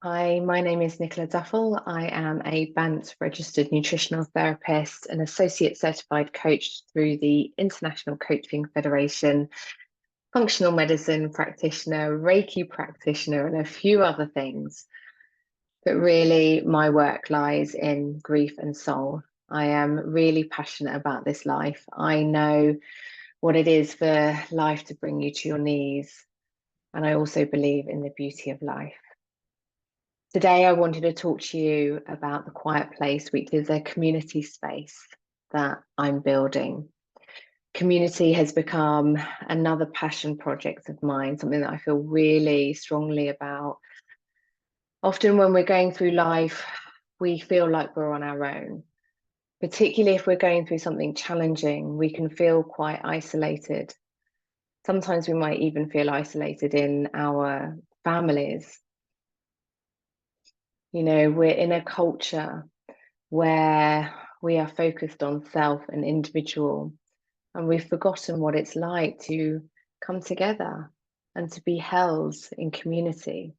Hi, my name is Nicola Duffel. I am a BANT registered nutritional therapist and associate certified coach through the International Coaching Federation, functional medicine practitioner, Reiki practitioner, and a few other things. But really, my work lies in grief and soul. I am really passionate about this life. I know what it is for life to bring you to your knees, and I also believe in the beauty of life. Today, I wanted to talk to you about The Quiet Place, which is a community space that I'm building. Community has become another passion project of mine, something that I feel really strongly about. Often, when we're going through life, we feel like we're on our own, particularly if we're going through something challenging, we can feel quite isolated. Sometimes we might even feel isolated in our families. You know, we're in a culture where we are focused on self and individual, and we've forgotten what it's like to come together and to be held in community.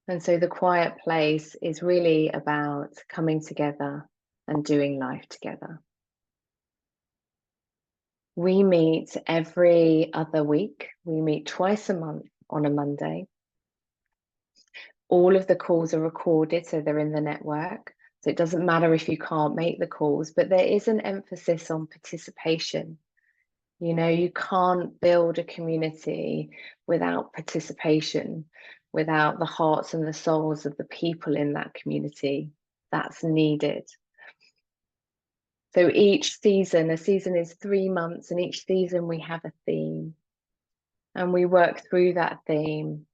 And so the quiet place is really about coming together and doing life together. We meet every other week. We meet twice a month on a Monday. All of the calls are recorded, so they're in the network. So it doesn't matter if you can't make the calls, but there is an emphasis on participation. You know, you can't build a community without participation, without the hearts and the souls of the people in that community. That's needed. So each season, a season is 3 months, and each season we have a theme. And we work through that theme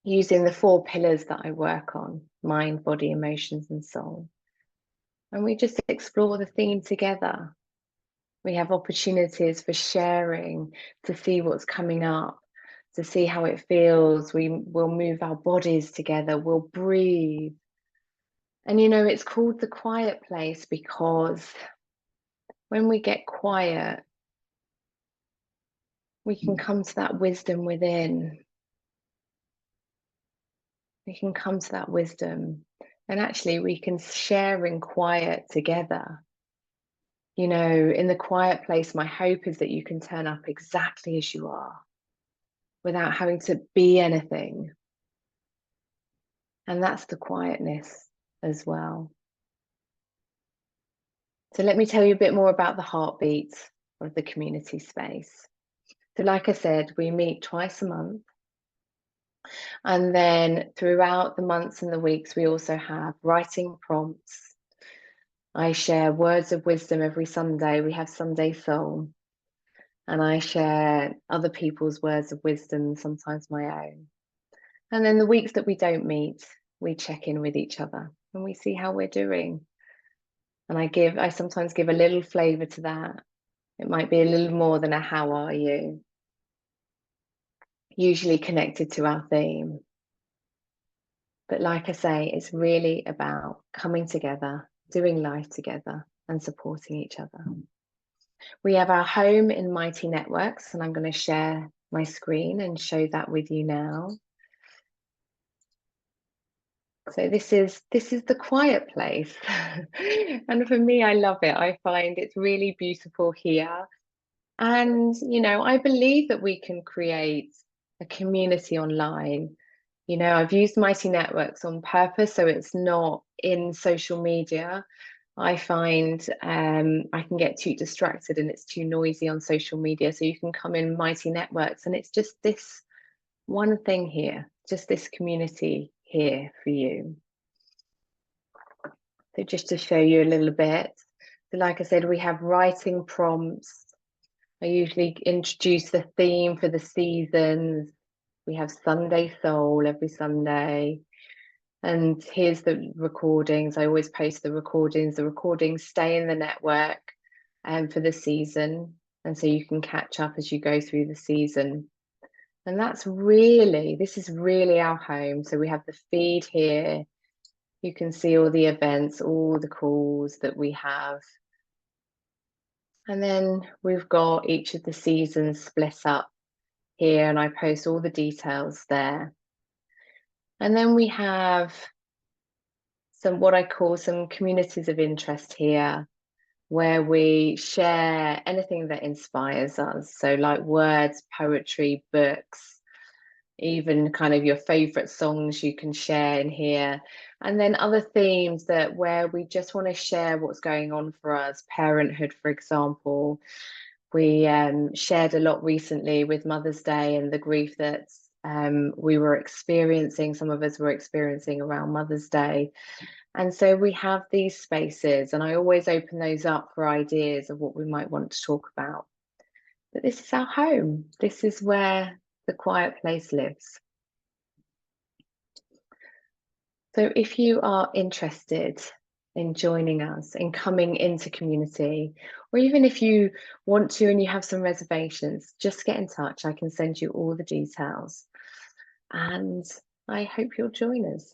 using the 4 pillars that I work on: mind, body, emotions, and soul. And we just explore the theme together. We have opportunities for sharing, to see what's coming up, to see how it feels. We will move our bodies together, we'll breathe. And you know, it's called the quiet place because when we get quiet, we can come to that wisdom within. We can come to that wisdom, and actually, we can share in quiet together. You know, in the quiet place, my hope is that you can turn up exactly as you are without having to be anything. And that's the quietness as well. So let me tell you a bit more about the heartbeat of the community space. So like I said, we meet twice a month. And then throughout the months and the weeks, we also have writing prompts. I share words of wisdom every Sunday. We have Sunday Soul. And I share other people's words of wisdom, sometimes my own. And then the weeks that we don't meet, we check in with each other and we see how we're doing. And I sometimes give a little flavor to that. It might be a little more than a how are you, usually connected to our theme. But like I say, it's really about coming together, doing life together, and supporting each other. We have our home in Mighty Networks, and I'm going to share my screen and show that with you now. So this is the quiet place. And for me, I love it. I find it's really beautiful here. And, you know, I believe that we can create a community online. You know, I've used Mighty Networks on purpose, so it's not in social media. I find I can get too distracted and it's too noisy on social media. So you can come in Mighty Networks and it's just this one thing here, just this community here for you. So just to show you a little bit. So like I said, we have writing prompts. I usually introduce the theme for the seasons. We have Sunday Soul every Sunday. And here's the recordings. I always post the recordings. The recordings stay in the network for the season. And so you can catch up as you go through the season. And this is really our home. So we have the feed here. You can see all the events, all the calls that we have. And then we've got each of the seasons split up here, and I post all the details there. And then we have some, what I call some communities of interest here, where we share anything that inspires us. So like words, poetry, books, even kind of your favorite songs you can share in here. And then other themes that where we just want to share what's going on for us. Parenthood, for example. We shared a lot recently with Mother's Day and the grief that we were experiencing, some of us were experiencing around Mother's Day. And so we have these spaces, and I always open those up for ideas of what we might want to talk about. But this is our home. This is where the quiet place lives. So if you are interested in joining us, in coming into community, or even if you want to and you have some reservations, just get in touch. I can send you all the details. And I hope you'll join us.